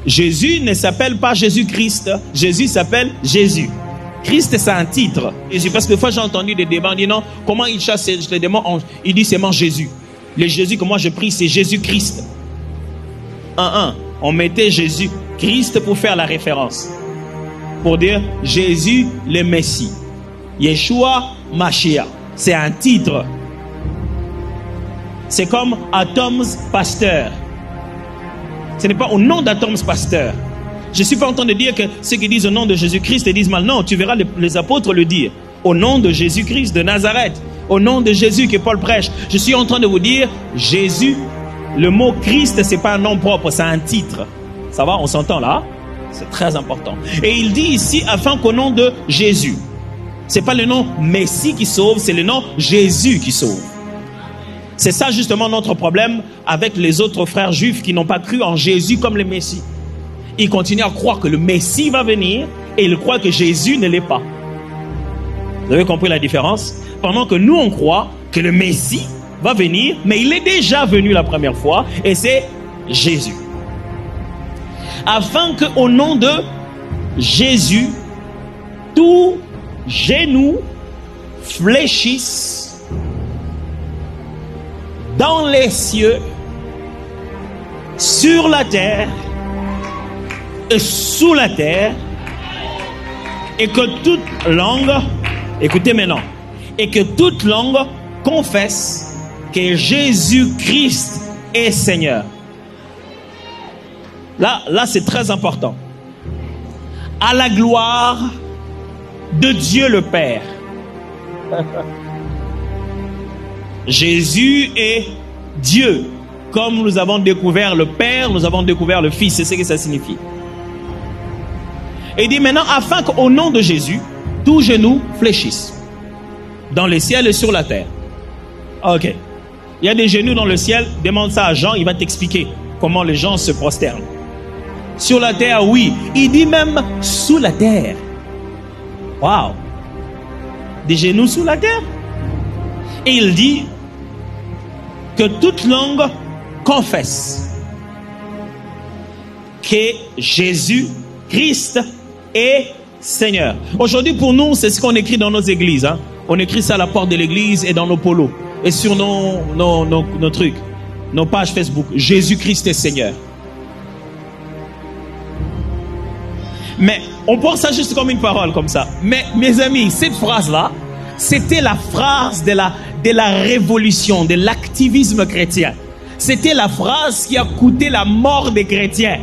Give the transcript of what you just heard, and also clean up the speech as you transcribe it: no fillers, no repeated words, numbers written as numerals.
Jésus ne s'appelle pas Jésus-Christ. Jésus s'appelle Jésus. Christ, c'est un titre. Jésus, parce que des fois, j'ai entendu des débats, on dit non, comment il chasse les démons? Il dit seulement Jésus. Le Jésus que moi je prie, c'est Jésus-Christ. On mettait Jésus-Christ pour faire la référence. Pour dire Jésus le Messie. Yeshua Mashiach. C'est un titre. C'est comme Atoms Pasteur. Ce n'est pas au nom d'Atoms Pasteur. Je ne suis pas en train de dire que ceux qui disent au nom de Jésus-Christ ils disent mal. Non, tu verras les apôtres le dire. Au nom de Jésus-Christ de Nazareth. Au nom de Jésus que Paul prêche. Je suis en train de vous dire, Jésus, le mot Christ, ce n'est pas un nom propre, c'est un titre. Ça va, on s'entend là? C'est très important. Et il dit ici, afin qu'au nom de Jésus. Ce n'est pas le nom Messie qui sauve, c'est le nom Jésus qui sauve. C'est ça justement notre problème avec les autres frères juifs qui n'ont pas cru en Jésus comme le Messie. Ils continuent à croire que le Messie va venir et ils croient que Jésus ne l'est pas. Vous avez compris la différence? Pendant que nous on croit que le Messie va venir, mais il est déjà venu la première fois et c'est Jésus. Afin qu'au nom de Jésus, tout genou fléchisse dans les cieux, sur la terre et sous la terre, et que toute langue, écoutez maintenant, et que toute langue confesse que Jésus-Christ est Seigneur. Là c'est très important. À la gloire de Dieu le Père. Jésus est Dieu. Comme nous avons découvert le Père, nous avons découvert le Fils. C'est ce que ça signifie. Et il dit maintenant, afin qu'au nom de Jésus, tout genou fléchisse. Dans le ciel et sur la terre. Ok. Il y a des genoux dans le ciel. Demande ça à Jean, il va t'expliquer comment les gens se prosternent. Sur la terre, oui. Il dit même sous la terre. Waouh. Des genoux sous la terre. Et il dit que toute langue confesse que Jésus-Christ est Seigneur. Aujourd'hui, pour nous, c'est ce qu'on écrit dans nos églises. Hein. On écrit ça à la porte de l'église et dans nos polos. Et sur nos trucs, nos pages Facebook. Jésus-Christ est Seigneur. Mais on pense ça juste comme une parole, comme ça. Mais mes amis, cette phrase-là, c'était la phrase de la révolution, de l'activisme chrétien. C'était la phrase qui a coûté la mort des chrétiens.